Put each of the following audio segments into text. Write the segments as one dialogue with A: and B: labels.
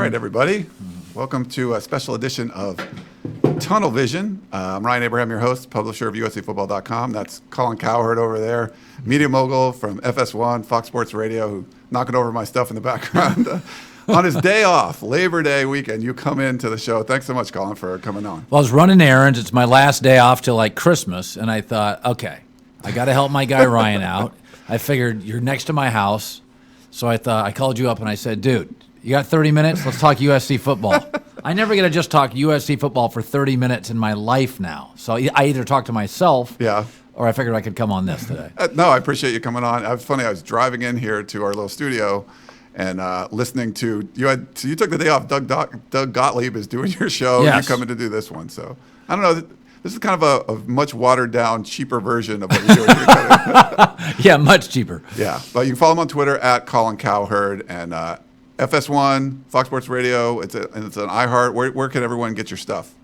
A: right, everybody. Welcome to a special edition of Tunnel Vision. I'm Ryan Abraham, your host, publisher of USCFootball.com. That's Colin Cowherd over there, media mogul from FS1, Fox Sports Radio, who knocking over my stuff in the background. On his day off, Labor Day weekend, you come into the show. Thanks so much, Colin, for coming on.
B: Well, I was running errands. It's my last day off till like Christmas, and I thought, okay, I got to help my guy Ryan out. I figured you're next to my house, so I thought I called you up and I said, dude, you got 30 minutes? Let's talk USC football. I never get to just talk USC football for 30 minutes in my life now. So I either talk to myself or I figured I could come on this today.
A: No, I appreciate you coming on. It was funny. I was driving in here to our little studio and listening to you. So you took the day off. Doug Gottlieb is doing your show.
B: Yes.
A: You're coming to do this one. So I don't know. This is kind of a much watered down, cheaper version of what you're doing.
B: Yeah, much cheaper.
A: Yeah, but you can follow him on Twitter at Colin Cowherd and FS1, Fox Sports Radio. It's an iHeart. Where can everyone get your stuff?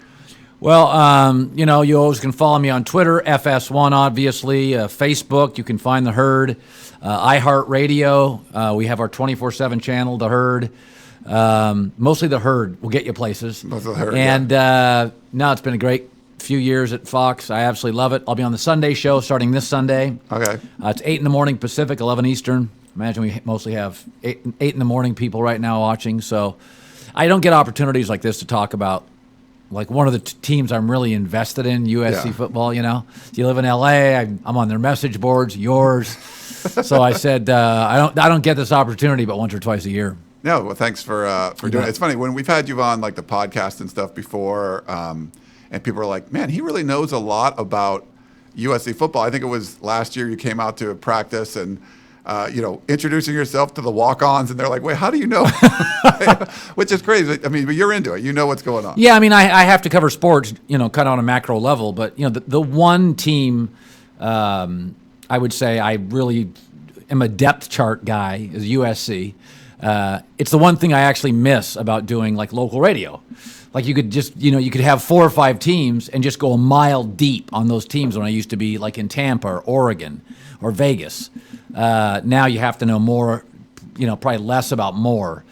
B: Well, you always can follow me on Twitter, FS1, obviously. Facebook, you can find The Herd. iHeart Radio, we have our 24/7 channel, The Herd. Mostly The Herd will get you places.
A: Mostly The Herd,
B: and no, it's been a great few years at Fox. I absolutely love it. I'll be on the Sunday show starting this Sunday.
A: Okay.
B: It's 8 in the morning Pacific, 11 Eastern. Imagine we mostly have 8 in the morning people right now watching. So I don't get opportunities like this to talk about like one of the teams I'm really invested in, USC football. You live in LA. I'm on their message boards, yours. So I said I don't get this opportunity but once or twice a year.
A: No, well, thanks for doing it. It's funny when we've had you on like the podcast and stuff before, and people are like, "Man, he really knows a lot about USC football." I think it was last year you came out to a practice and introducing yourself to the walk-ons, and they're like, "Wait, how do you know?" Which is crazy. I mean, but you're into it. You know what's going on.
B: Yeah, I mean, I have to cover sports, kind of on a macro level. But the one team I would say I really am a depth chart guy is USC. It's the one thing I actually miss about doing like local radio. Like you could just, you could have 4 or 5 teams and just go a mile deep on those teams when I used to be like in Tampa or Oregon or Vegas. Now you have to know more, probably less about more.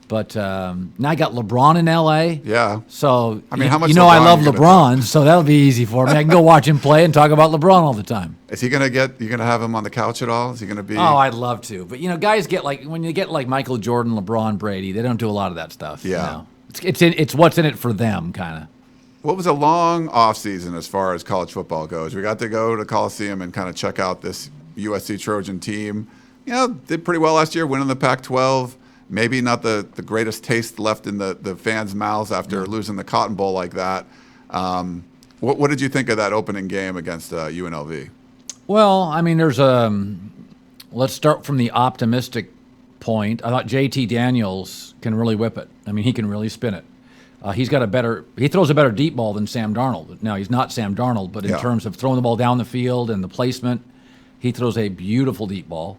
B: But now I got LeBron in LA.
A: Yeah.
B: So,
A: I mean, how much
B: I love LeBron, so that'll be easy for me. I can go watch him play and talk about LeBron all the time.
A: Is he going to have him on the couch at all? Is he going to be?
B: Oh, I'd love to. But, guys get like, when you get like Michael Jordan, LeBron, Brady, they don't do a lot of that stuff.
A: Yeah.
B: It's what's in it for them, kind of.
A: What was a long off season as far as college football goes? We got to go to Coliseum and kind of check out this USC Trojan team. Did pretty well last year, winning the Pac-12. Maybe not the greatest taste left in the fans' mouths after losing the Cotton Bowl like that. What did you think of that opening game against UNLV?
B: Well, I mean, let's start from the optimistic point. I thought JT Daniels can really whip it. I mean, he can really spin it. He throws a better deep ball than Sam Darnold. Now, he's not Sam Darnold, but in terms of throwing the ball down the field and the placement, he throws a beautiful deep ball.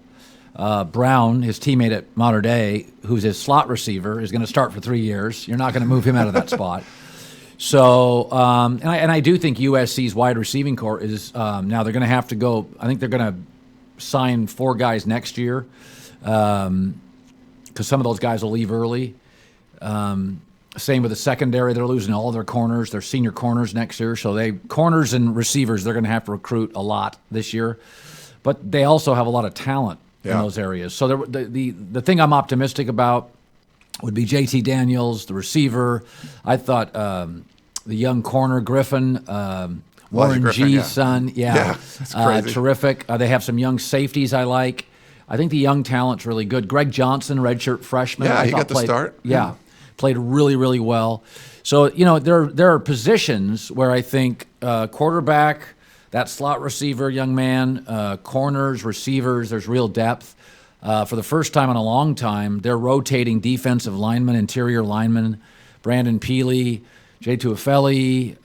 B: Brown, his teammate at Mater Dei, who's his slot receiver, is going to start for 3 years. You're not going to move him out of that spot. So, and I do think USC's wide receiving core is now they're going to have to go. I think they're going to sign 4 guys next year because some of those guys will leave early. Same with the secondary. They're losing all their corners, their senior corners next year. So corners and receivers, they're going to have to recruit a lot this year. But they also have a lot of talent in those areas. So the thing I'm optimistic about would be JT Daniels, the receiver. I thought the young corner, Griffin, Warren G's son. Yeah, that's crazy. Terrific. They have some young safeties I like. I think the young talent's really good. Greg Johnson, redshirt freshman.
A: Yeah, he got the start.
B: Yeah, played really, really well. So, there are positions where I think quarterback, that slot receiver, young man, corners, receivers, there's real depth. For the first time in a long time, they're rotating defensive linemen, interior linemen, Brandon Peely, Jay Tuafeli,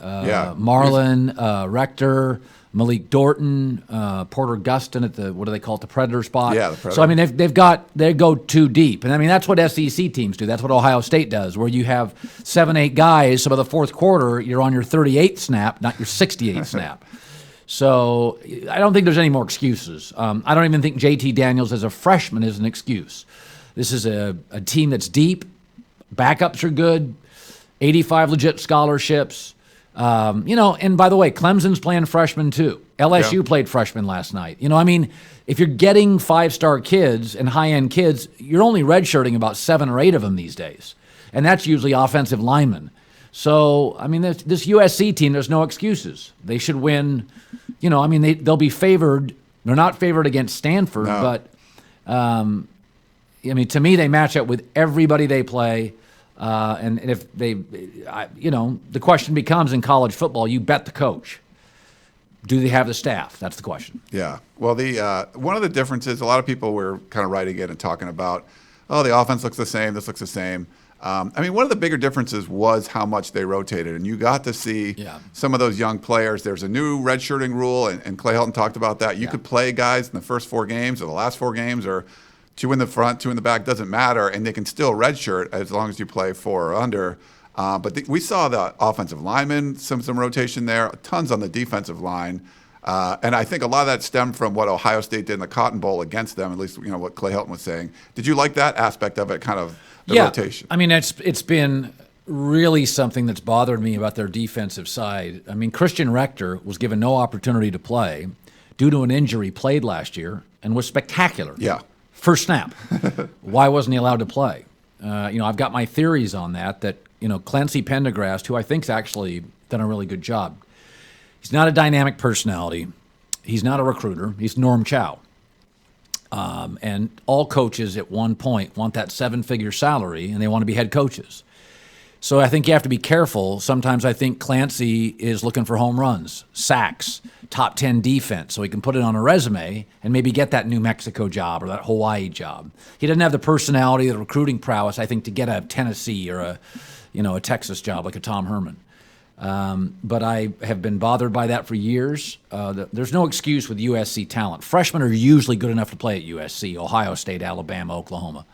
B: Marlon, Rector, Malik Dorton, Porter Gustin at the, what do they call it, the Predator spot.
A: Yeah, the Predator.
B: So, I mean, they go too deep. And, I mean, that's what SEC teams do. That's what Ohio State does, where you have 7-8 guys, so by the fourth quarter, you're on your 38th snap, not your 68th snap. So I don't think there's any more excuses. I don't even think JT Daniels as a freshman is an excuse. This is a team that's deep. Backups are good. 85 legit scholarships. And by the way, Clemson's playing freshmen too. LSU played freshmen last night. If you're getting 5-star kids and high-end kids, you're only redshirting about 7 or 8 of them these days. And that's usually offensive linemen. So, this USC team, there's no excuses. They should win. They'll be favored. They're not favored against Stanford, but, to me, they match up with everybody they play. And if the question becomes in college football, you bet the coach. Do they have the staff? That's the question.
A: Yeah. Well, one of the differences, a lot of people were kind of writing in and talking about, the offense looks the same, this looks the same. One of the bigger differences was how much they rotated, and you got to see some of those young players. There's a new redshirting rule, and Clay Helton talked about that. You could play guys in the first 4 games or the last 4 games, or 2 in the front, 2 in the back, doesn't matter, and they can still redshirt as long as you play 4 or under. But we saw the offensive linemen, some rotation there, tons on the defensive line. And I think a lot of that stemmed from what Ohio State did in the Cotton Bowl against them, at least what Clay Helton was saying. Did you like that aspect of it, kind of the rotation?
B: It's been really something that's bothered me about their defensive side. Christian Rector was given no opportunity to play due to an injury, played last year, and was spectacular.
A: Yeah.
B: First snap. Why wasn't he allowed to play? I've got my theories on that Clancy Pendergrast, who I think's actually done a really good job. He's not a dynamic personality. He's not a recruiter. He's Norm Chow. And all coaches at one point want that 7-figure salary, and they want to be head coaches. So I think you have to be careful. Sometimes I think Clancy is looking for home runs, sacks, top 10 defense, so he can put it on a resume and maybe get that New Mexico job or that Hawaii job. He doesn't have the personality, the recruiting prowess, I think, to get a Tennessee or a Texas job like a Tom Herman. But I have been bothered by that for years. There's no excuse with USC talent. Freshmen are usually good enough to play at USC, Ohio State, Alabama, Oklahoma.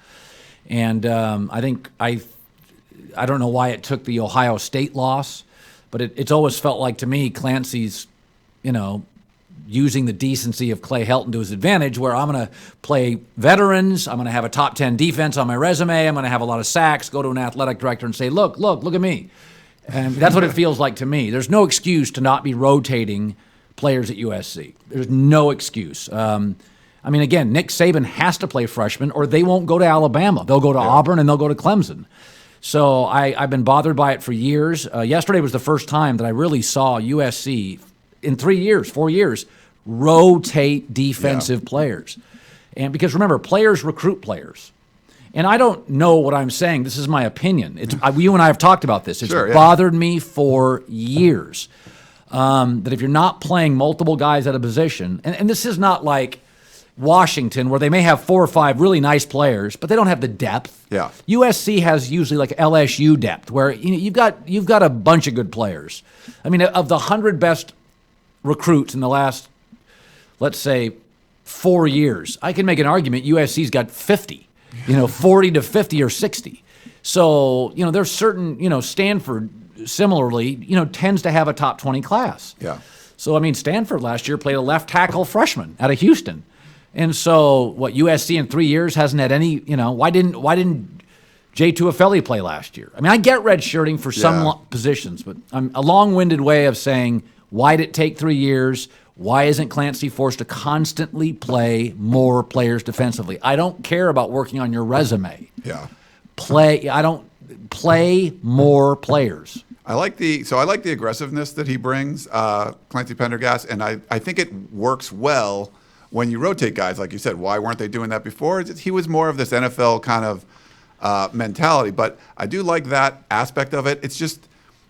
B: And I don't know why it took the Ohio State loss, but it's always felt like to me Clancy's, using the decency of Clay Helton to his advantage, where I'm going to play veterans, I'm going to have a top 10 defense on my resume, I'm going to have a lot of sacks, go to an athletic director and say, look at me. And that's what it feels like to me. There's no excuse to not be rotating players at USC. There's no excuse. Again, Nick Saban has to play freshmen or they won't go to Alabama. They'll go to Auburn and they'll go to Clemson. So I've been bothered by it for years. Yesterday was the first time that I really saw USC in 4 years, rotate defensive players. And because remember, players recruit players. And I don't know what I'm saying. This is my opinion. You and I have talked about this. It's bothered me for years. That if you're not playing multiple guys at a position, and this is not like Washington, where they may have 4 or 5 really nice players, but they don't have the depth.
A: Yeah.
B: USC has usually like LSU depth, where you've got a bunch of good players. Of the 100 best recruits in the last, let's say, 4 years, I can make an argument USC's got 50, 40 to 50 or 60. So, there's certain, Stanford similarly, tends to have a top 20 class.
A: Yeah.
B: So, Stanford last year played a left tackle freshman out of Houston. And so, USC in 3 years hasn't had any, why didn't Jay Tuafeli play last year? I get redshirting for some positions, but I'm a long-winded way of saying, why did it take 3 years? Why isn't Clancy forced to constantly play more players defensively? I don't care about working on your resume.
A: Yeah.
B: Play more players.
A: I like the aggressiveness that he brings, Clancy Pendergast, and I think it works well when you rotate guys, like you said. Why weren't they doing that before? He was more of this NFL kind of mentality, but I do like that aspect of it.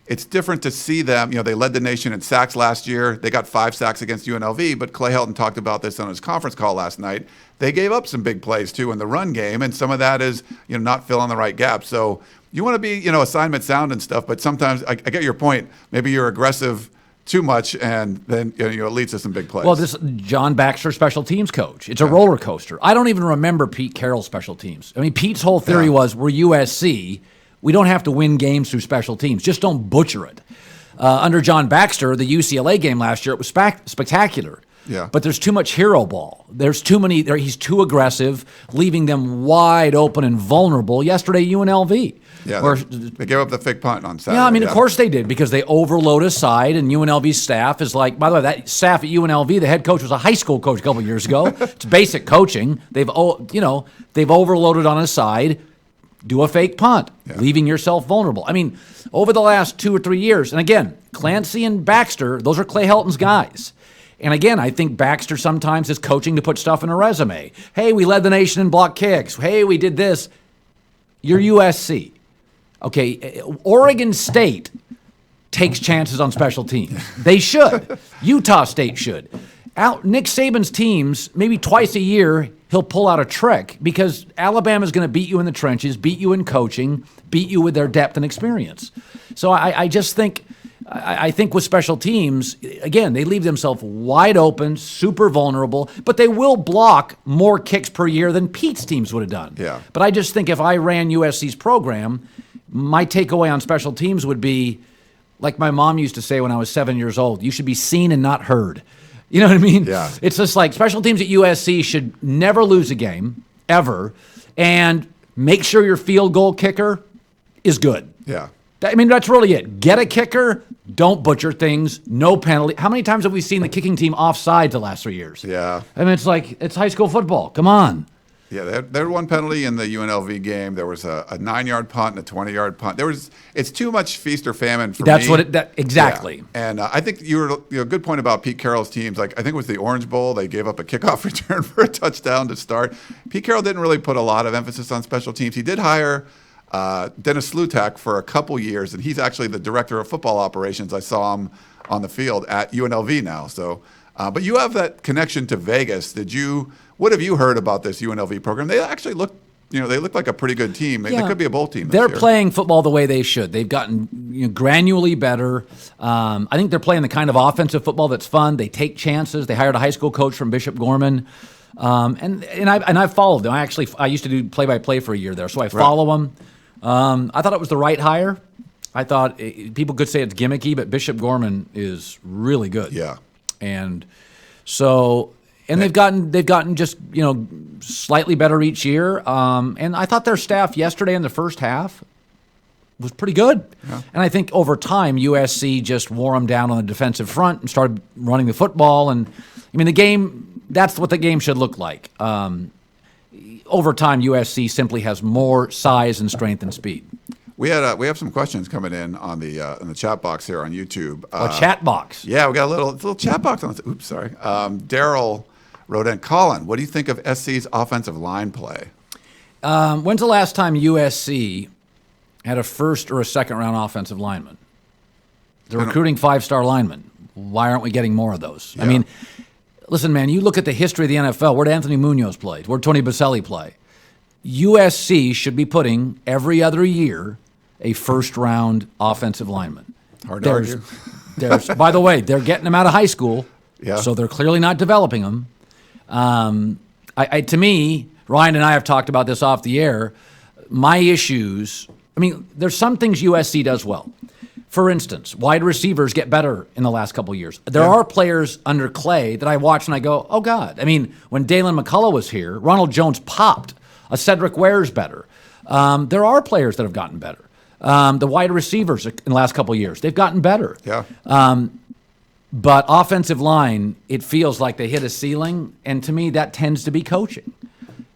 A: It's different to see them. They led the nation in sacks last year. They got 5 sacks against UNLV, but Clay Helton talked about this on his conference call last night. They gave up some big plays too in the run game, and some of that is not filling the right gaps. So you want to be assignment sound and stuff, but sometimes I get your point. Maybe you're aggressive too much, and then it leads to some big plays.
B: Well, this John Baxter, special teams coach. It's a roller coaster. I don't even remember Pete Carroll's special teams. Pete's whole theory was, we're USC. We don't have to win games through special teams. Just don't butcher it. Under John Baxter, the UCLA game last year, it was spectacular.
A: Yeah.
B: But there's too much hero ball. There's too many. He's too aggressive, leaving them wide open and vulnerable. Yesterday, UNLV.
A: Yeah,
B: where,
A: they gave up the fake punt on Saturday.
B: yeah, I mean, of course they did, because they overload a side, and UNLV's staff is like, by the way, that staff at UNLV, the head coach was a high school coach a couple of years ago. It's basic coaching. They've overloaded on a side. Do a fake punt, leaving yourself vulnerable. I mean, over the last 2 or 3 years, and again, Clancy and Baxter, those are Clay Helton's guys. And again, I think Baxter sometimes is coaching to put stuff in a resume. Hey, we led the nation in block kicks. Hey, we did this. You're USC. Okay, Oregon State takes chances on special teams. They should. Utah State should. Nick Saban's teams, maybe twice a year, he'll pull out a trick, because Alabama's going to beat you in the trenches, beat you in coaching, beat you with their depth and experience. So I just think, I think with special teams, again, they leave themselves wide open, super vulnerable, but they will block more kicks per year than Pete's teams would have done.
A: Yeah.
B: But I just think if I ran USC's program, my takeaway on special teams would be, like my mom used to say when I was 7 years old, you should be seen and not heard. You know what I mean?
A: Yeah.
B: It's just like special teams at USC should never lose a game, ever, and make sure your field goal kicker is good.
A: Yeah.
B: I mean, that's really it. Get a kicker, don't butcher things, no penalty. How many times have we seen the kicking team offside the last 3 years?
A: Yeah.
B: I mean, it's like, it's high school football. Come on.
A: Yeah, there had one penalty in the UNLV game. There was a 9-yard punt and a 20-yard punt. It's too much feast or famine for
B: That's
A: me.
B: what it, exactly.
A: Yeah. And I think you were a good point about Pete Carroll's teams. Like, I think it was the Orange Bowl. They gave up a kickoff return for a touchdown to start. Pete Carroll didn't really put a lot of emphasis on special teams. He did hire Dennis Slutak for a couple years, and he's actually the director of football operations. I saw him on the field at UNLV now. So, but you have that connection to Vegas. What have you heard about this UNLV program? They actually look, they look like a pretty good team. They could be a bowl team this
B: They're
A: year.
B: playing football the way they should. They've gotten granularly better. I think they're playing the kind of offensive football that's fun. They take chances. They hired a high school coach from Bishop Gorman, and I've followed them. I used to do play-by-play for a year there, so I follow them. I thought it was the right hire. I thought people could say it's gimmicky, but Bishop Gorman is really good.
A: Yeah,
B: and so. And they've gotten just slightly better each year. And I thought their staff yesterday in the first half was pretty good. Yeah. And I think over time USC just wore them down on the defensive front and started running the football. And I mean, the game, that's what the game should look like. Over time, USC simply has more size and strength and speed.
A: We have some questions coming in on the in the chat box here on YouTube.
B: Chat box.
A: Yeah, we got a little chat box on this. Oops, sorry. Daryl wrote in, Colin, what do you think of SC's offensive line play?
B: When's the last time USC had a first or a second round offensive lineman? They're recruiting 5-star linemen. Why aren't we getting more of those? Yeah. I mean, listen, man, you look at the history of the NFL. Where'd Anthony Munoz play? Where'd Tony Baselli play? USC should be putting every other year a first-round offensive lineman.
A: Hard to argue.
B: By the way, they're getting them out of high school,
A: yeah.
B: So they're clearly not developing them. To me, Ryan and I have talked about this off the air. My issues, I mean, there's some things USC does well. For instance, wide receivers get better in the last couple of years. There are players under Clay that I watch and I go, oh, God. I mean, when Dalen McCullough was here, Ronald Jones popped. A Cedric Ware's better. There are players that have gotten better. The wide receivers in the last couple of years, they've gotten better.
A: Yeah.
B: But offensive line, it feels like they hit a ceiling, and to me, that tends to be coaching.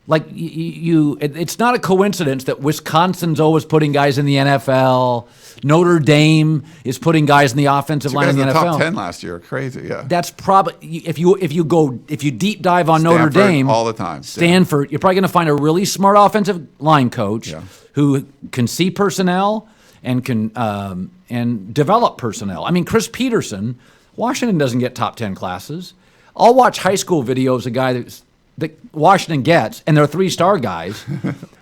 B: Like it's not a coincidence that Wisconsin's always putting guys in the NFL. Notre Dame is putting guys in the offensive line in the NFL.
A: Top 10 last year, crazy, yeah.
B: That's probably if you deep dive on
A: Stanford,
B: Notre Dame
A: all the time.
B: Stanford, you're probably going to find a really smart offensive line coach who can see personnel and can and develop personnel. I mean, Chris Peterson, Washington doesn't get top 10 classes. I'll watch high school videos of guys that Washington gets, and they're 3-star guys.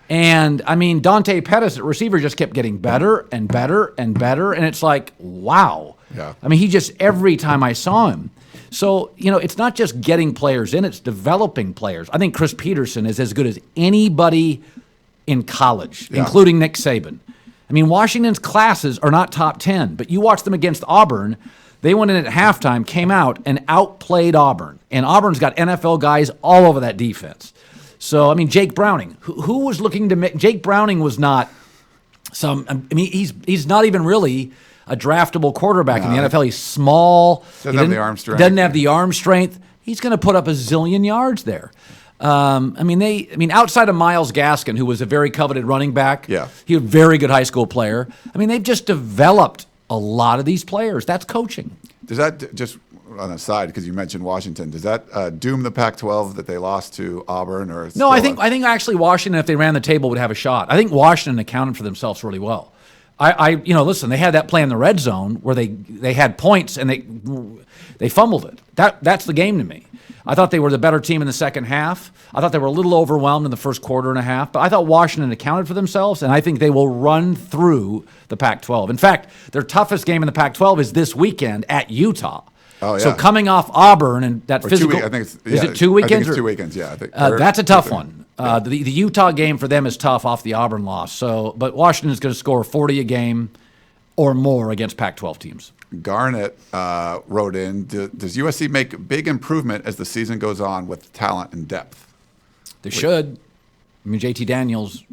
B: And, I mean, Dante Pettis at receiver just kept getting better and better and better, and it's like, wow.
A: Yeah.
B: I mean, he just, every time I saw him. So, it's not just getting players in, it's developing players. I think Chris Peterson is as good as anybody in college, including Nick Saban. I mean, Washington's classes are not top 10, but you watch them against Auburn, They went in at halftime, came out, and outplayed Auburn. And Auburn's got NFL guys all over that defense. So, I mean, Jake Browning, who was looking to make – Jake Browning was not he's not even really a draftable quarterback in the NFL. He's small.
A: Doesn't have the arm strength.
B: Doesn't have the arm strength. He's going to put up a zillion yards there. Outside of Myles Gaskin, who was a very coveted running back, he was a very good high school player. I mean, they've just developed a lot of these players. That's coaching.
A: Does that, just on a side, because you mentioned Washington, does that doom the Pac-12 that they lost to Auburn? Or
B: no, I think actually Washington, if they ran the table, would have a shot. I think Washington accounted for themselves really well. Listen, they had that play in the red zone where they had points and they fumbled it. That's the game to me. I thought they were the better team in the second half. I thought they were a little overwhelmed in the first quarter and a half, but I thought Washington accounted for themselves, and I think they will run through the Pac-12. In fact, their toughest game in the Pac-12 is this weekend at Utah.
A: Oh, yeah.
B: So coming off Auburn and that physical,
A: I think it's,
B: is it 2 weekends?
A: I think it's 2 weekends. Yeah, I think
B: that's a tough one. The Utah game for them is tough off the Auburn loss. But Washington is going to score 40 a game or more against Pac-12 teams.
A: Garnett wrote in, does USC make big improvement as the season goes on with talent and depth?
B: They should. I mean, JT Daniels,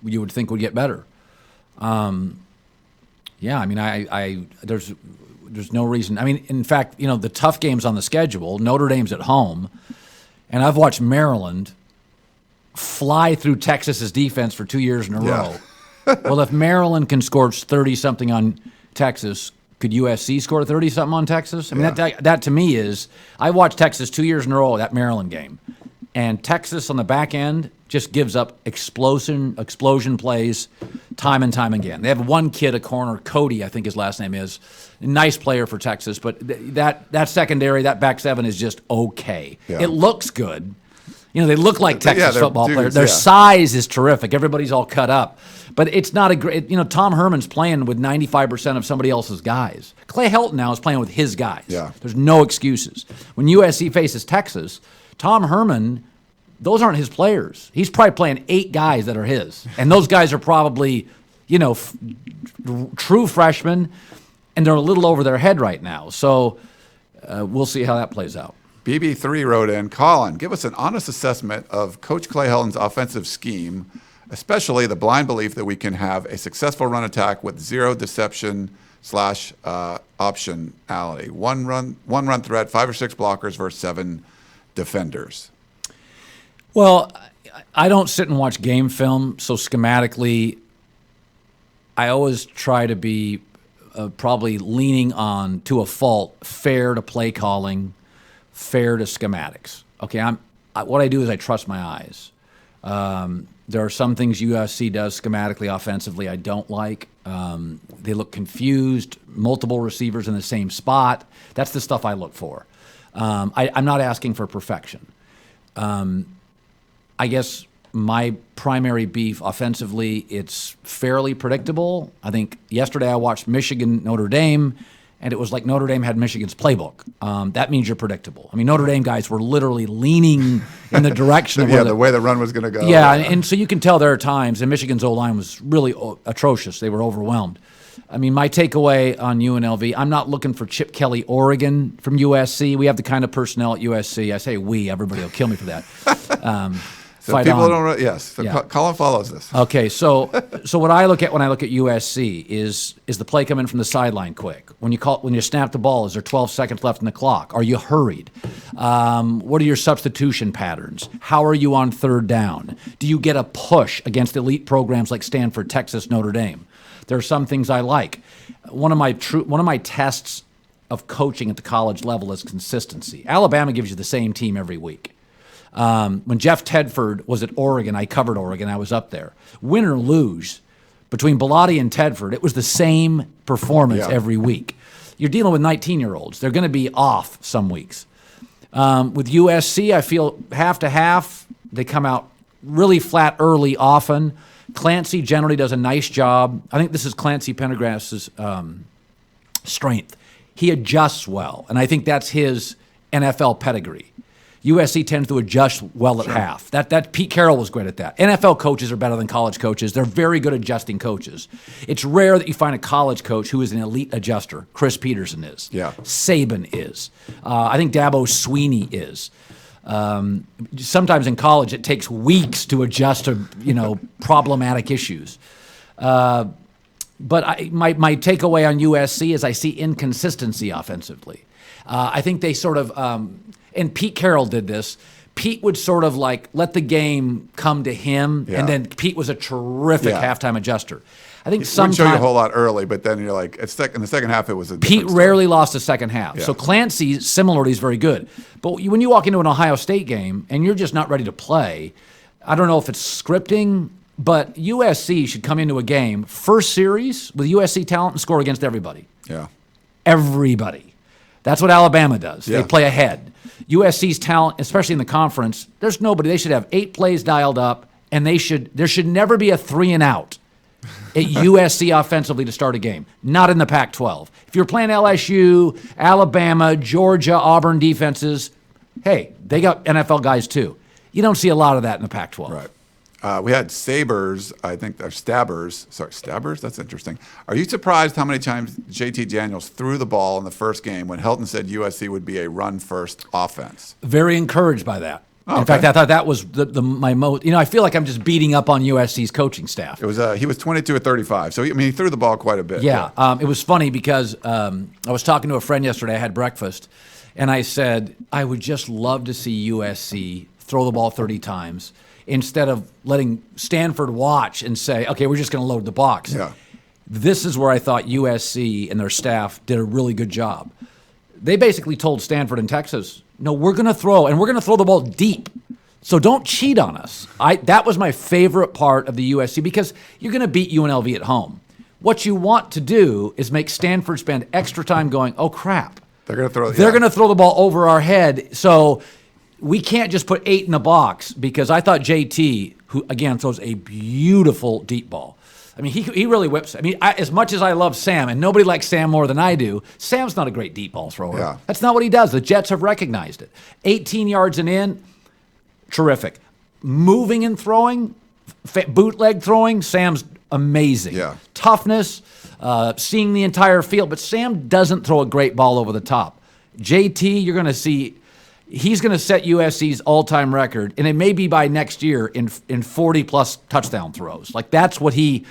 B: you would think would get better. There's no reason. I mean, in fact, the tough games on the schedule, Notre Dame's at home, and I've watched Maryland fly through Texas's defense for 2 years in a row. Well, if Maryland can score 30-something on Texas, could USC score 30-something on Texas? I mean, that to me is, I watched Texas 2 years in a row, that Maryland game. And Texas on the back end just gives up explosion plays time and time again. They have one kid, a corner, Cody, I think his last name is. Nice player for Texas, but that secondary, that back seven is just okay. Yeah. It looks good. They look like Texas football players. Their size is terrific. Everybody's all cut up. But it's not a great, Tom Herman's playing with 95% of somebody else's guys. Clay Helton now is playing with his guys. Yeah. There's no excuses. When USC faces Texas, Tom Herman, those aren't his players. He's probably playing 8 guys that are his. And those guys are probably, true freshmen, and they're a little over their head right now. So we'll see how that plays out.
A: BB3 wrote in, Colin, give us an honest assessment of Coach Clay Helton's offensive scheme, especially the blind belief that we can have a successful run attack with zero deception / optionality. One run threat, 5 or 6 blockers versus 7 defenders.
B: Well, I don't sit and watch game film, so schematically, I always try to be probably leaning on, to a fault, fair to play calling, fair to schematics. Okay, what I do is I trust my eyes. There are some things USC does schematically, offensively, I don't like. They look confused, multiple receivers in the same spot. That's the stuff I look for. I'm not asking for perfection. I guess my primary beef offensively, it's fairly predictable. I think yesterday I watched Michigan, Notre Dame, and it was like Notre Dame had Michigan's playbook. That means you're predictable. I mean, Notre Dame guys were literally leaning in the direction of
A: the way the run was going to go.
B: Yeah, and so you can tell there are times, and Michigan's O-line was really atrocious. They were overwhelmed. I mean, my takeaway on UNLV, I'm not looking for Chip Kelly, Oregon from USC. We have the kind of personnel at USC. I say we, everybody will kill me for that.
A: So people don't. Yes. So yeah. Colin follows this.
B: Okay. So what I look at when I look at USC is the play coming from the sideline quick. When you snap the ball, is there 12 seconds left in the clock? Are you hurried? What are your substitution patterns? How are you on third down? Do you get a push against elite programs like Stanford, Texas, Notre Dame? There are some things I like. One of my tests of coaching at the college level is consistency. Alabama gives you the same team every week. When Jeff Tedford was at Oregon, I covered Oregon. I was up there. Win or lose, between Bellotti and Tedford, it was the same performance every week. You're dealing with 19-year-olds. They're going to be off some weeks. With USC, I feel half to half. They come out really flat early often. Clancy generally does a nice job. I think this is Clancy Pendergrass's strength. He adjusts well, and I think that's his NFL pedigree. USC tends to adjust well at half. That Pete Carroll was great at that. NFL coaches are better than college coaches. They're very good adjusting coaches. It's rare that you find a college coach who is an elite adjuster. Chris Peterson is.
A: Yeah.
B: Saban is. I think Dabo Sweeney is. Sometimes in college it takes weeks to adjust to problematic issues. But my takeaway on USC is I see inconsistency offensively. I think they sort of, and Pete Carroll did this. Pete would sort of like let the game come to him, and then Pete was a terrific halftime adjuster. I think sometimes
A: wouldn't show you a whole lot early, but then you're like, in the second half, it was a
B: Pete
A: different story.
B: rarely lost the second half.
A: Yeah.
B: So Clancy, similarly, is very good. But when you walk into an Ohio State game and you're just not ready to play, I don't know if it's scripting, but USC should come into a game, first series, with USC talent and score against everybody.
A: Yeah.
B: Everybody. That's what Alabama does.
A: Yeah.
B: They play ahead. USC's talent, especially in the conference, there's nobody. They should have 8 plays dialed up, and there should never be a 3 and out at USC offensively to start a game. Not in the Pac-12. If you're playing LSU, Alabama, Georgia, Auburn defenses, hey, they got NFL guys too. You don't see a lot of that in the Pac-12.
A: Right. We had Sabres, I think they're Stabbers. Sorry, Stabbers? That's interesting. Are you surprised how many times JT Daniels threw the ball in the first game when Helton said USC would be a run-first offense?
B: Very encouraged by that.
A: Oh,
B: in fact, I thought that was my most. I feel like I'm just beating up on USC's coaching staff.
A: It was he was 22 of 35, so he threw the ball quite a bit.
B: Yeah, it was funny because I was talking to a friend yesterday. I had breakfast, and I said I would just love to see USC throw the ball 30 times instead of letting Stanford watch and say, okay, we're just going to load the box.
A: Yeah.
B: This is where I thought USC and their staff did a really good job. They basically told Stanford and Texas, no, we're going to throw, and we're going to throw the ball deep. So don't cheat on us. That was my favorite part of the USC because you're going to beat UNLV at home. What you want to do is make Stanford spend extra time going, oh, crap.
A: They're going
B: to throw the ball over our head. So we can't just put 8 in the box because I thought JT, who, again, throws a beautiful deep ball. I mean, he really whips. I mean, as much as I love Sam, and nobody likes Sam more than I do, Sam's not a great deep ball thrower.
A: Yeah.
B: That's not what he does. The Jets have recognized it. 18 yards and in, terrific. Moving and throwing, bootleg throwing, Sam's amazing.
A: Yeah.
B: Toughness, seeing the entire field, but Sam doesn't throw a great ball over the top. JT, you're going to see, he's going to set USC's all-time record, and it may be by next year in 40-plus touchdown throws. Like, that's what he's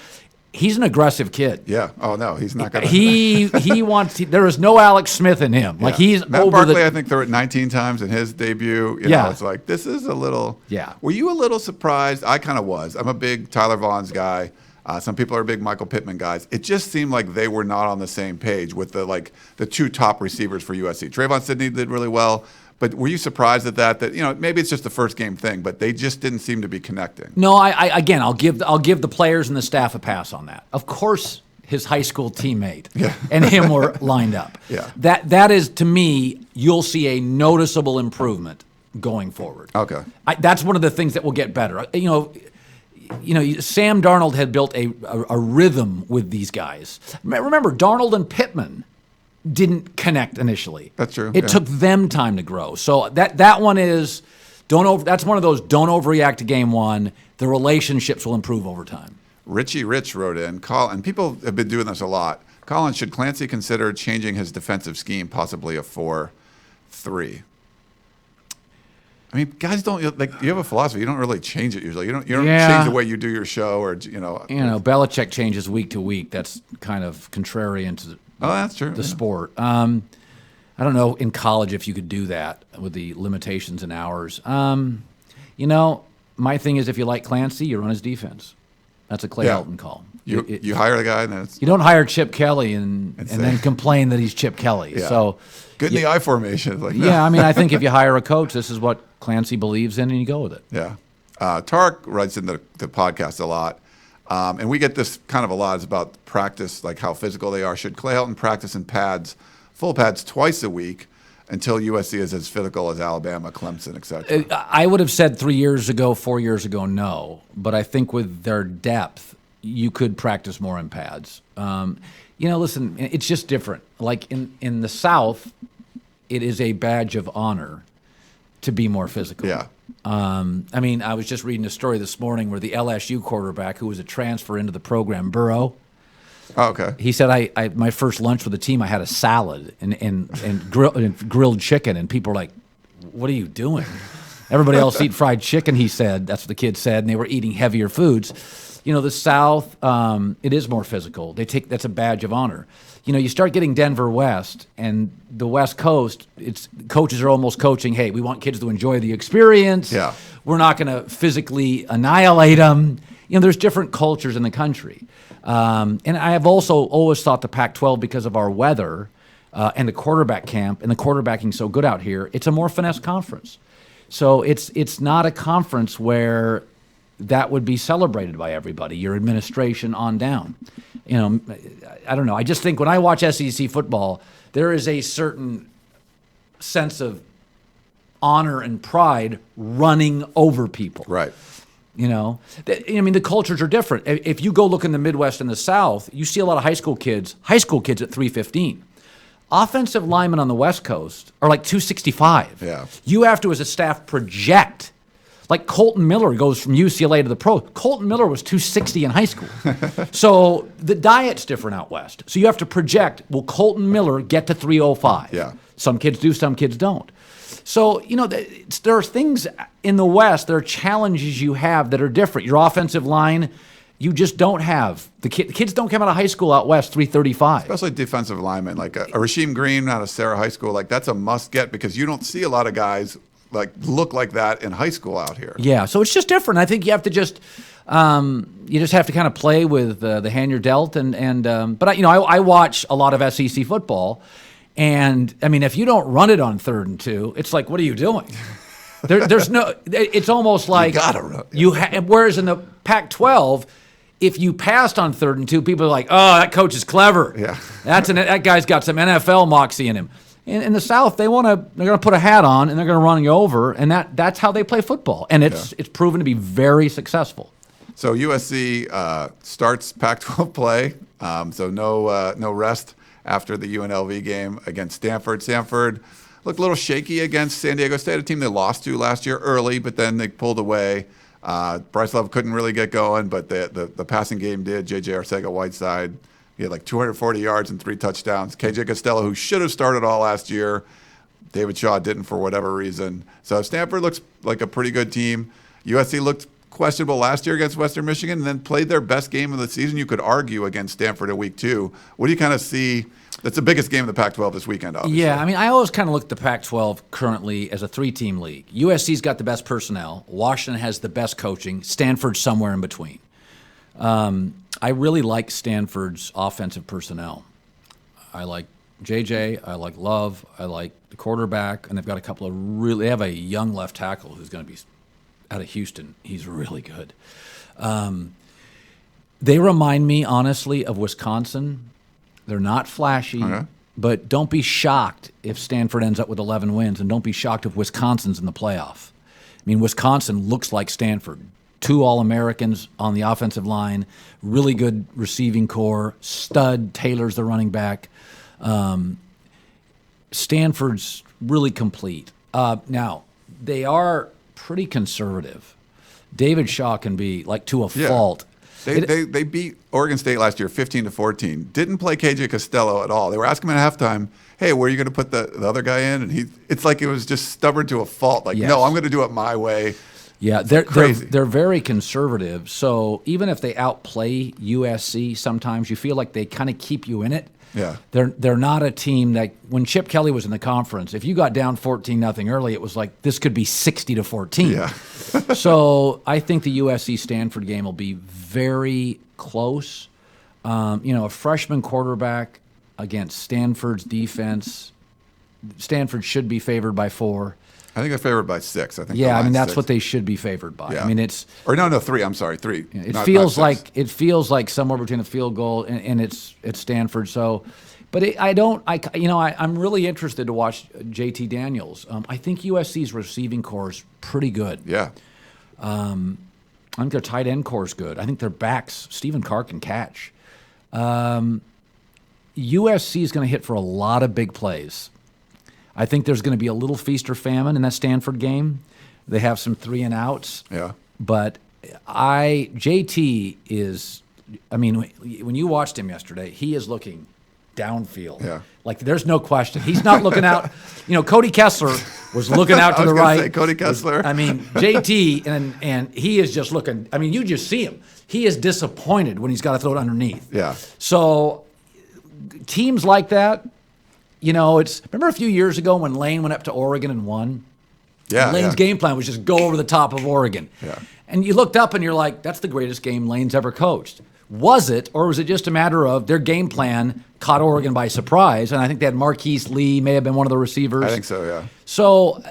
B: an aggressive kid.
A: Yeah. Oh, no, he's not going to.
B: He wants, there is no Alex Smith in him. Like, he's
A: Matt
B: over
A: Barkley, I think, threw it 19 times in his debut. You know, it's like, this is a little.
B: Yeah.
A: Were you a little surprised? I kind of was. I'm a big Tyler Vaughn's guy. Some people are big Michael Pittman guys. It just seemed like they were not on the same page with the 2 top receivers for USC. Trayvon Sidney did really well. But were you surprised at that? That maybe it's just the first game thing, but they just didn't seem to be connecting.
B: No, I'll give the players and the staff a pass on that. Of course, his high school teammate and him were lined up.
A: Yeah.
B: That is, to me, you'll see a noticeable improvement going forward.
A: Okay.
B: That's one of the things that will get better. Sam Darnold had built a rhythm with these guys. Remember, Darnold and Pittman didn't connect initially.
A: That's true.
B: It took them time to grow. So that one is that's one of those don't overreact to game one. The relationships will improve over time.
A: Richie Rich wrote in, and people have been doing this a lot. Colin, should Clancy consider changing his defensive scheme, possibly a 4-3? I mean, guys don't you have a philosophy. You don't really change it usually. You don't change the way you do your show, or
B: Belichick changes week to week. That's kind of contrarian to
A: that's true.
B: The sport. I don't know in college if you could do that with the limitations and hours. My thing is if you like Clancy, you run his defense. That's a Clay Helton call.
A: You hire the guy, and then
B: you don't hire Chip Kelly and then complain that he's Chip Kelly.
A: Yeah.
B: So
A: good in the I formation. Like, no.
B: Yeah, I mean, I think if you hire a coach, this is what Clancy believes in, and you go with it.
A: Yeah. Tarek writes in the podcast a lot, and we get this kind of a lot. It's about practice, like how physical they are. Should Clay Helton practice in full pads twice a week until USC is as physical as Alabama, Clemson, etc.?
B: I would have said 4 years ago, no. But I think with their depth, you could practice more in pads. Listen, it's just different. Like in the South, it is a badge of honor to be more physical.
A: Yeah.
B: I mean, I was just reading a story this morning where the LSU quarterback, who was a transfer into the program, Burrow,
A: Oh, okay.
B: he said, I my first lunch with the team, I had a salad and grilled chicken, and people were like, what are you doing? Everybody else eat fried chicken, he said. That's what the kids said, and they were eating heavier foods. You know, the South, it is more physical. That's a badge of honor. You know, you start getting Denver West and the West Coast, coaches are almost coaching, hey, we want kids to enjoy the experience.
A: Yeah.
B: We're not going to physically annihilate them. You know, there's different cultures in the country. And I have also always thought the Pac-12, because of our weather and the quarterback camp and the quarterbacking so good out here, it's a more finesse conference. So it's not a conference where that would be celebrated by everybody, your administration on down. You know, I don't know. I just think when I watch SEC football, there is a certain sense of honor and pride running over people.
A: Right.
B: You know, I mean, the cultures are different. If you go look in the Midwest and the South, you see a lot of high school kids at 315. Offensive linemen on the West Coast are like 265.
A: Yeah.
B: You have to, as a staff, project. Like Colton Miller goes from UCLA to the pro. Colton Miller was 260 in high school. So the diet's different out West. So you have to project, will Colton Miller get to 305?
A: Yeah.
B: Some kids do, some kids don't. So, you know, there are things in the West, there are challenges you have that are different. Your offensive line, you just don't have. The kids don't come out of high school out West 335.
A: Especially defensive linemen, like a Rasheem Green out of Sarah High School, like that's a must get because you don't see a lot of guys like look like that in high school out here.
B: Yeah, so it's just different. I think you have to just you just have to kind of play with the hand you're dealt. But I watch a lot of SEC football. And, I mean, if you don't run it on 3rd and 2, it's like, what are you doing? There's no – it's almost like –
A: You gotta run.
B: Whereas in the Pac-12, if you passed on 3rd and 2, people are like, oh, that coach is clever.
A: Yeah.
B: That guy's got some NFL moxie in him. In the South, they're going to put a hat on, and they're going to run you over, and that's how they play football. And it's proven to be very successful.
A: So USC starts Pac-12 play, so no rest after the UNLV game against Stanford. Stanford looked a little shaky against San Diego State, a team they lost to last year early, but then they pulled away. Bryce Love couldn't really get going, but the passing game did. J.J. Arcega-Whiteside, he had like 240 yards and 3 touchdowns. KJ Costello, who should have started all last year, David Shaw didn't for whatever reason. So Stanford looks like a pretty good team. USC looked questionable last year against Western Michigan and then played their best game of the season, you could argue, against Stanford in week 2. What do you kind of see? That's the biggest game of the Pac-12 this weekend, obviously.
B: Yeah, I mean, I always kind of look at the Pac-12 currently as a 3-team league. USC's got the best personnel. Washington has the best coaching. Stanford's somewhere in between. I really like Stanford's offensive personnel. I like JJ. I like Love. I like the quarterback. And they've got a couple of they have a young left tackle who's going to be out of Houston. He's really good. They remind me, honestly, of Wisconsin. They're not flashy, but don't be shocked if Stanford ends up with 11 wins, and don't be shocked if Wisconsin's in the playoff. I mean, Wisconsin looks like Stanford. 2 All-Americans on the offensive line, really good receiving core, stud Taylor's the running back. Stanford's really complete. Now, they are pretty conservative. David Shaw can be, like, to a fault.
A: They beat Oregon State last year 15-14. Didn't play KJ Costello at all. They were asking him at halftime, hey, where are you going to put the other guy in? And it's like it was just stubborn to a fault. Like, no, I'm going to do it my way.
B: Yeah, they're very conservative. So even if they outplay USC, sometimes you feel like they kind of keep you in it.
A: Yeah,
B: they're not a team that when Chip Kelly was in the conference, if you got down 14-0 early, it was like this could be 60-14.
A: Yeah.
B: So I think the USC Stanford game will be very close. A freshman quarterback against Stanford's defense. Stanford should be favored by 4.
A: I think they're favored by 6. I think.
B: Yeah, I mean that's
A: 6.
B: what they should be favored by.
A: Yeah.
B: I mean it's
A: 3. I'm sorry, 3.
B: It feels like somewhere between the field goal and it's Stanford. So, but I'm really interested to watch JT Daniels. I think USC's receiving core is pretty good.
A: Yeah.
B: I think their tight end core is good. I think their backs, Stephen Carr can catch. USC is going to hit for a lot of big plays. I think there's going to be a little feast or famine in that Stanford game. They have some 3 and outs.
A: Yeah.
B: But JT is, I mean, when you watched him yesterday, he is looking downfield.
A: Yeah.
B: Like, there's no question. He's not looking out. Cody Kessler was looking out to the right.
A: Say Cody Kessler.
B: JT, and he is just looking. I mean, you just see him. He is disappointed when he's got to throw it underneath.
A: Yeah.
B: So teams like that, remember a few years ago when Lane went up to Oregon and won?
A: Yeah.
B: Lane's game plan was just go over the top of Oregon.
A: Yeah.
B: And you looked up and you're like, that's the greatest game Lane's ever coached. Was it, or was it just a matter of their game plan caught Oregon by surprise? And I think they had Marquise Lee, may have been one of the receivers.
A: I think so, yeah.
B: So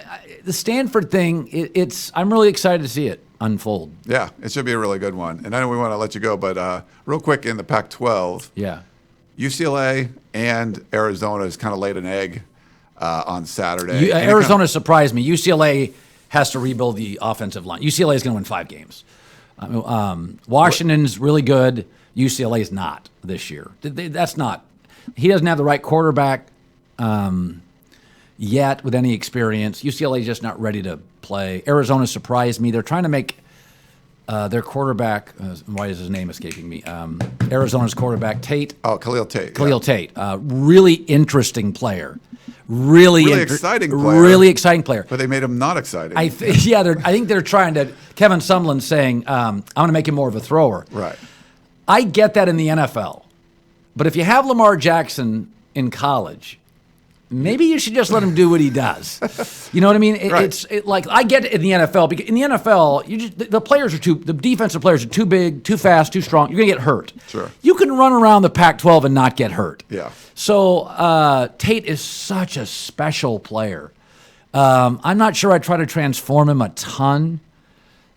B: the Stanford thing, I'm really excited to see it unfold.
A: Yeah, it should be a really good one. And I know we want to let you go, but real quick in the Pac-12,
B: Yeah.
A: UCLA and Arizona has kind of laid an egg on Saturday.
B: Arizona surprised me. UCLA has to rebuild the offensive line. UCLA is going to win 5 games. Washington's really good. UCLA is not this year. That's not. He doesn't have the right quarterback yet with any experience. UCLA is just not ready to play. Arizona surprised me. They're trying to make their quarterback. Why is his name escaping me? Arizona's quarterback Tate.
A: Oh, Khalil Tate.
B: Khalil Tate. Really interesting player. Really
A: exciting player.
B: Really exciting player.
A: But they made him not exciting.
B: I think they're trying to. Kevin Sumlin's saying, I'm going to make him more of a thrower.
A: Right.
B: I get that in the NFL. But if you have Lamar Jackson in college, maybe you should just let him do what he does. You know what I mean?
A: Right.
B: I get it in the NFL, because in the NFL, the defensive players are too big, too fast, too strong. You're going to get hurt.
A: Sure.
B: You can run around the Pac-12 and not get hurt.
A: Yeah.
B: So Tate is such a special player. I'm not sure I'd try to transform him a ton.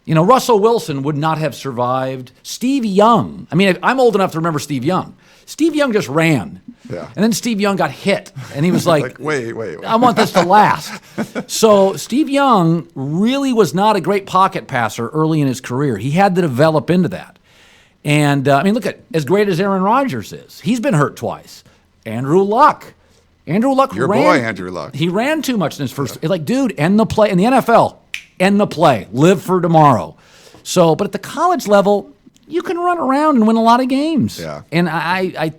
B: Russell Wilson would not have survived. Steve Young. I mean, I'm old enough to remember Steve Young. Steve Young just ran.
A: Yeah.
B: And then Steve Young got hit. And he was like,
A: wait.
B: I want this to last. So Steve Young really was not a great pocket passer early in his career. He had to develop into that. And, look at as great as Aaron Rodgers is. He's been hurt twice. Andrew Luck.
A: Your boy, Andrew Luck.
B: He ran too much in his first. Like, dude, end the play. In the NFL, end the play. Live for tomorrow. So, but at the college level, you can run around and win a lot of games.
A: Yeah.
B: And I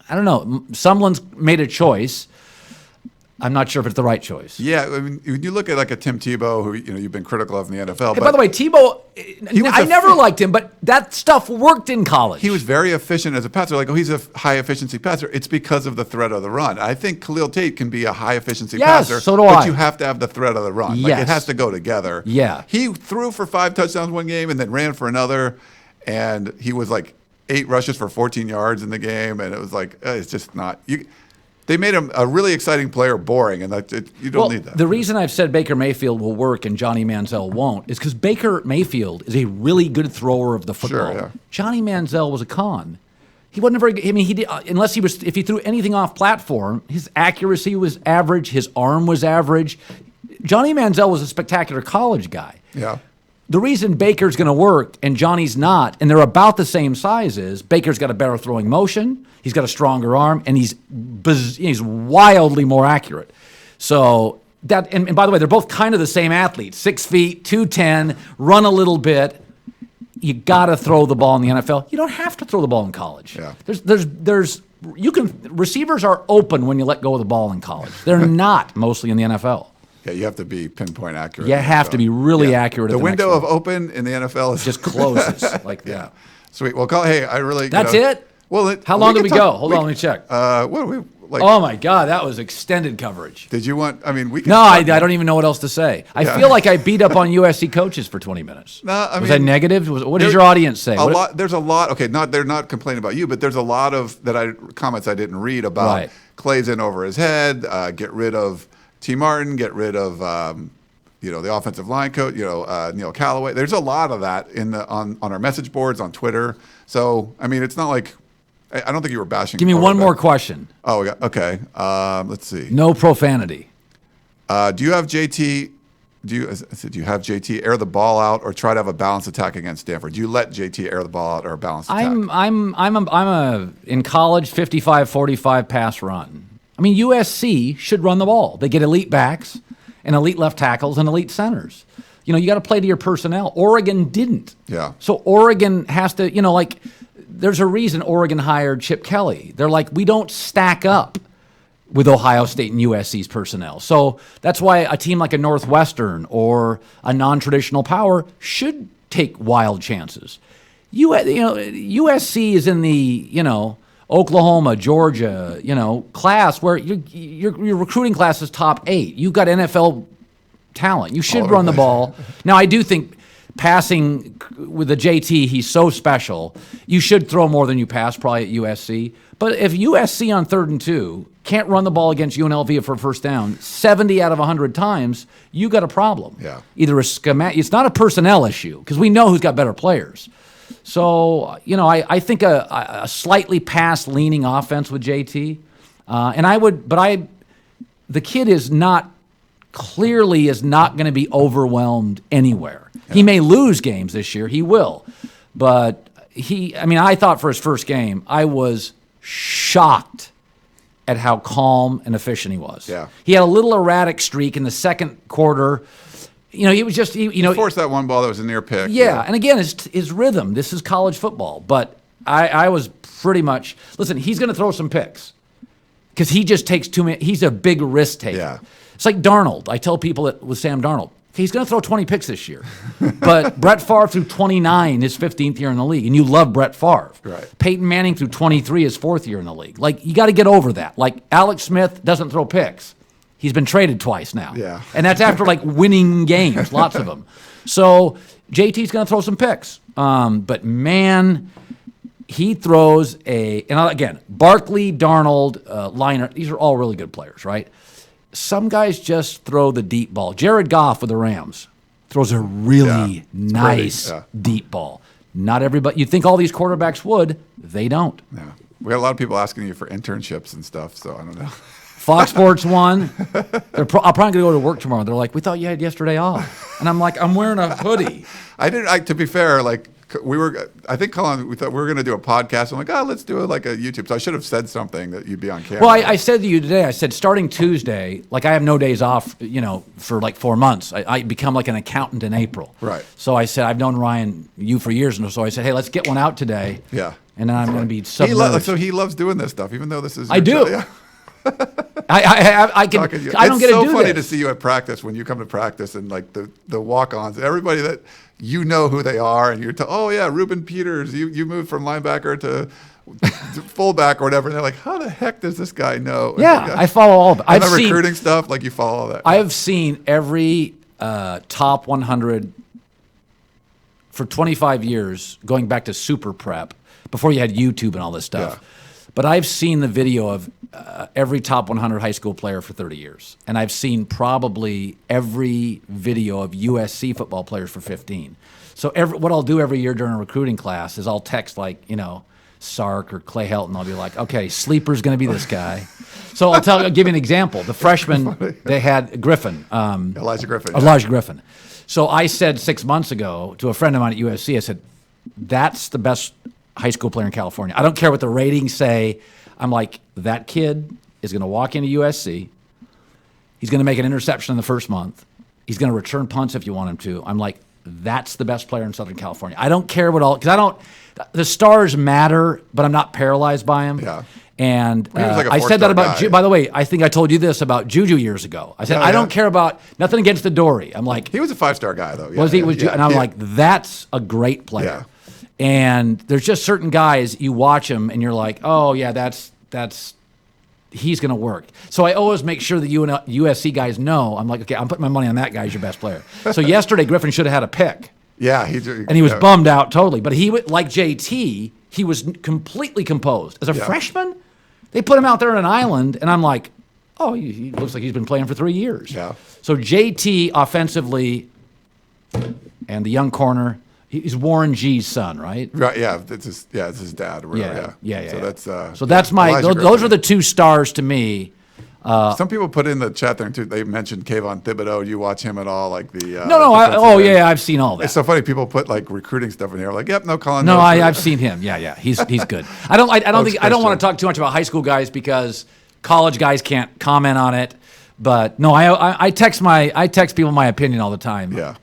B: don't know. Someone's made a choice. I'm not sure if it's the right choice.
A: Yeah, I mean, when you look at like a Tim Tebow, who you've been critical of in the NFL.
B: Hey, by the way, Tebow, I never liked him, but that stuff worked in college.
A: He was very efficient as a passer. Like, he's a high efficiency passer. It's because of the threat of the run. I think Khalil Tate can be a high efficiency passer.
B: So do
A: But you have to have the threat of the run.
B: Yes.
A: Like, it has to go together.
B: Yeah.
A: He threw for 5 touchdowns one game and then ran for another, and he was like 8 rushes for 14 yards in the game, and it was like it's just not. They made him a really exciting player boring, and you don't need that.
B: The reason I've said Baker Mayfield will work and Johnny Manziel won't is because Baker Mayfield is a really good thrower of the football.
A: Sure, yeah.
B: Johnny Manziel was a con. He wasn't very good. I mean, he did if he threw anything off platform, his accuracy was average, his arm was average. Johnny Manziel was a spectacular college guy.
A: Yeah.
B: The reason Baker's going to work and Johnny's not, and they're about the same size, is Baker's got a better throwing motion, he's got a stronger arm, and he's wildly more accurate. So that, and by the way, they're both kind of the same athletes, 6 feet, 210, run a little bit. You got to throw the ball in the NFL. You don't have to throw the ball in college.
A: Yeah.
B: Receivers are open when you let go of the ball in college. They're not mostly in the NFL.
A: Yeah, you have to be pinpoint accurate.
B: You have to be really accurate.
A: The
B: at the
A: window
B: next
A: of open in the NFL is
B: just closes like that.
A: Yeah. Sweet. Well, hey, I really.
B: That's it?
A: Well,
B: how long did we go? Hold on, let me check.
A: What are we like?
B: Oh my God, that was extended coverage.
A: Did you want? I mean, we.
B: No, I don't even know what else to say. I feel like I beat up on USC coaches for 20 minutes.
A: No, I mean,
B: was that negative? What did your audience say?
A: There's a lot. Okay, they're not complaining about you, but there's a lot of comments I didn't read about Clay's in over his head. Get rid of T. Martin. Get rid of the offensive line coach. Neil Callaway. There's a lot of that on our message boards on Twitter. So I mean, it's not like. I don't think you were bashing.
B: Give me one more question.
A: Oh, okay. Let's see.
B: No profanity.
A: Do you have JT? Do you have JT air the ball out or try to have a balanced attack against Stanford? Do you let JT air the ball out or a balanced attack?
B: I'm in college 55-45 pass run. I mean, USC should run the ball. They get elite backs and elite left tackles and elite centers. You know, you got to play to your personnel. Oregon didn't.
A: Yeah.
B: So Oregon has to, you know, like, there's a reason Oregon hired Chip Kelly. They're like, we don't stack up with Ohio State and USC's personnel. So that's why a team like a Northwestern or a non-traditional power should take wild chances. USC is in the, you know, Oklahoma, Georgia, you know, class where your recruiting class is top 8. You've got NFL talent. You should run the ball. Now, I do think passing with the JT, he's so special. You should throw more than you pass probably at USC. But if USC on 3rd and 2 can't run the ball against UNLV for a first down 70 out of 100 times, you got a problem.
A: Yeah.
B: Either a schematic, it's not a personnel issue because we know who's got better players. So, you know, I think a slightly pass-leaning offense with JT, the kid is not going to be overwhelmed anywhere. Yeah. He may lose games this year. He will. But I thought for his first game, I was shocked at how calm and efficient he was.
A: Yeah.
B: He had a little erratic streak in the second quarter. You know, he was just,
A: he forced that one ball that was a near pick.
B: Yeah, and again, his rhythm. This is college football. But I was pretty much, listen, he's going to throw some picks because he just takes too many. He's a big risk taker.
A: Yeah.
B: It's like Darnold. I tell people that with Sam Darnold, he's going to throw 20 picks this year. But Brett Favre threw 29 his 15th year in the league, and you love Brett Favre.
A: Right.
B: Peyton Manning threw 23 his 4th year in the league. Like, you got to get over that. Like, Alex Smith doesn't throw picks. He's been traded twice now.
A: Yeah.
B: And that's after, like, winning games, lots of them. So JT's going to throw some picks. But, man, he throws and again, Barkley, Darnold, Leinart, these are all really good players, right? Some guys just throw the deep ball. Jared Goff with the Rams throws a really nice deep ball. Not everybody. You'd think all these quarterbacks would. They don't.
A: Yeah. We got a lot of people asking you for internships and stuff, so I don't know.
B: Fox Sports 1. I'm probably going to go to work tomorrow. They're like, we thought you had yesterday off. And I'm like, I'm wearing a hoodie.
A: To be fair, like, I think Colin, we thought we were going to do a podcast. I'm like, let's do it like a YouTube. So I should have said something that you'd be on camera.
B: Well, I said to you today, I said, starting Tuesday, like I have no days off, you know, for like 4 months. I become like an accountant in April.
A: Right.
B: So I said, I've known Ryan, you for years. And so I said, hey, let's get one out today.
A: Yeah.
B: And then I'm going to be submerged.
A: So he loves doing this stuff, even though this is.
B: I do.
A: Yeah.
B: I don't get to do this.
A: It's so funny to see you at practice when you come to practice and like the walk-ons, everybody that you know who they are, and you're Reuben Peters, you moved from linebacker to fullback or whatever, and they're like, how the heck does this guy know?
B: Yeah, I follow all of it.
A: I've seen recruiting stuff, like you follow all that.
B: I have seen every top 100 for 25 years, going back to super prep, before you had YouTube and all this stuff.
A: Yeah.
B: But I've seen the video of every top 100 high school player for 30 years. And I've seen probably every video of USC football players for 15. So what I'll do every year during a recruiting class is I'll text like, you know, Sark or Clay Helton. I'll be like, okay, sleeper's going to be this guy. So I'll give you an example. The freshman, they had Griffin.
A: Elijah Griffin.
B: Elijah Griffin. So I said 6 months ago to a friend of mine at USC, I said, that's the best high school player in California. I don't care what the ratings say. I'm like, that kid is going to walk into USC. He's going to make an interception in the first month. He's going to return punts if you want him to. I'm like, that's the best player in Southern California. I don't care what the stars matter, but I'm not paralyzed by him.
A: Yeah.
B: And
A: like
B: I said that about, by the way, I think I told you this about Juju years ago. I said, I don't care about, nothing against the Dory. I'm like.
A: He was a 5-star guy, though.
B: And I'm like, that's a great player.
A: Yeah.
B: And there's just certain guys, you watch them and you're like, oh, yeah, he's going to work. So I always make sure the USC guys know. I'm like, okay, I'm putting my money on that guy as your best player. So yesterday, Griffin should have had a pick.
A: Yeah.
B: And he was bummed out totally. But he, like JT, he was completely composed. As a freshman, they put him out there on an island, and I'm like, oh, he looks like he's been playing for 3 years.
A: Yeah.
B: So JT offensively and the young corner, he's Warren G's son, right?
A: Right. Yeah. It's his dad. Or whatever,
B: Yeah.
A: So
B: that's my. Those are the two stars to me.
A: Some people put in the chat there too. They mentioned Kayvon Thibodeau. Do you watch him at all? Like the
B: No. I've seen all that.
A: It's so funny. People put like recruiting stuff in here. Like, yep, no, Colin.
B: No, I've seen him. Yeah. He's good. I don't want to talk too much about high school guys because college guys can't comment on it. But no, I text people my opinion all the time.
A: Yeah.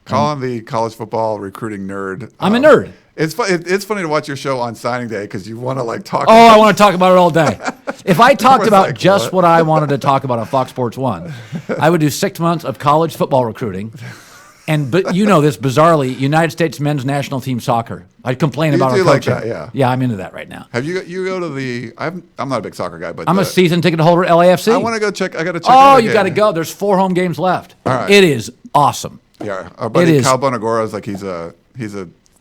A: Colin, the college football recruiting nerd.
B: I'm a nerd.
A: It's funny to watch your show on signing day because you want to like talk.
B: Oh, I want to talk about it all day. If I talked about
A: like,
B: just what I wanted to talk about on Fox Sports 1, I would do 6 months of college football recruiting. But you know this, bizarrely, United States men's national team soccer. I'd complain about our
A: do like
B: coaching.
A: that, yeah.
B: Yeah, I'm into that right now.
A: Have you go to the? I'm not a big soccer guy, but
B: I'm a season ticket holder at LAFC.
A: I want to go check. I got to check.
B: Oh, you got to go. There's 4 home games left.
A: All right.
B: It is awesome.
A: Yeah, our buddy
B: It is.
A: Cal Bonagora is like he's a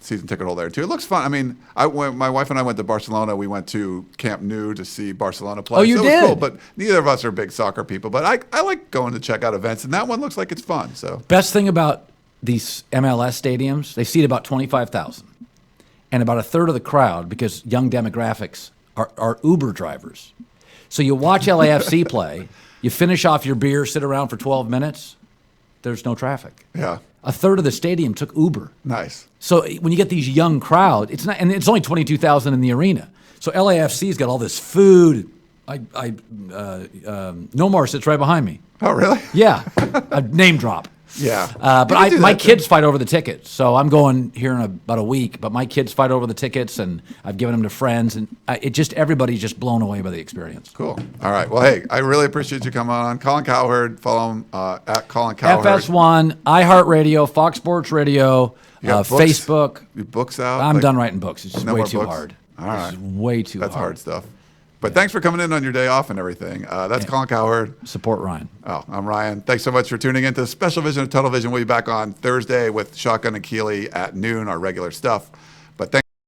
A: season ticket holder there too. It looks fun. I mean, my wife and I went to Barcelona. We went to Camp Nou to see Barcelona play.
B: Oh, you
A: so
B: did?
A: It was cool, but neither of us are big soccer people. But I like going to check out events, and that one looks like it's fun. So
B: Best thing about these MLS stadiums, they seat about 25,000. And about a third of the crowd, because young demographics, are Uber drivers. So you watch LAFC play, you finish off your beer, sit around for 12 minutes, there's no traffic.
A: yeah,
B: A third of the stadium took Uber.
A: nice.
B: So when you get these young crowd, it's not, and it's only 22,000 in the arena. So LAFC's got all this food. Nomar sits right behind me.
A: Oh, really?
B: Yeah, a name drop.
A: Yeah.
B: But
A: You
B: my
A: can do that,
B: kids fight over the tickets, so I'm going here in about a week. But my kids fight over the tickets, and I've given them to friends, and everybody's just blown away by the experience.
A: Cool. All right. Well, hey, I really appreciate you coming on. Colin Cowherd. Follow him at Colin Cowherd.
B: FS1, iHeartRadio, Fox Sports Radio,
A: You got books?
B: Facebook.
A: Your books out.
B: I'm
A: Like,
B: done writing books. It's just
A: no
B: way
A: more
B: too
A: books?
B: hard.
A: All right.
B: It's way too
A: That's
B: hard.
A: hard stuff. But thanks for coming in on your day off and everything. That's Colin Cowherd.
B: Support Ryan.
A: Oh, I'm Ryan. Thanks so much for tuning in to Special Vision of Tunnel Vision. We'll be back on Thursday with Shotgun and Keeley at noon, our regular stuff.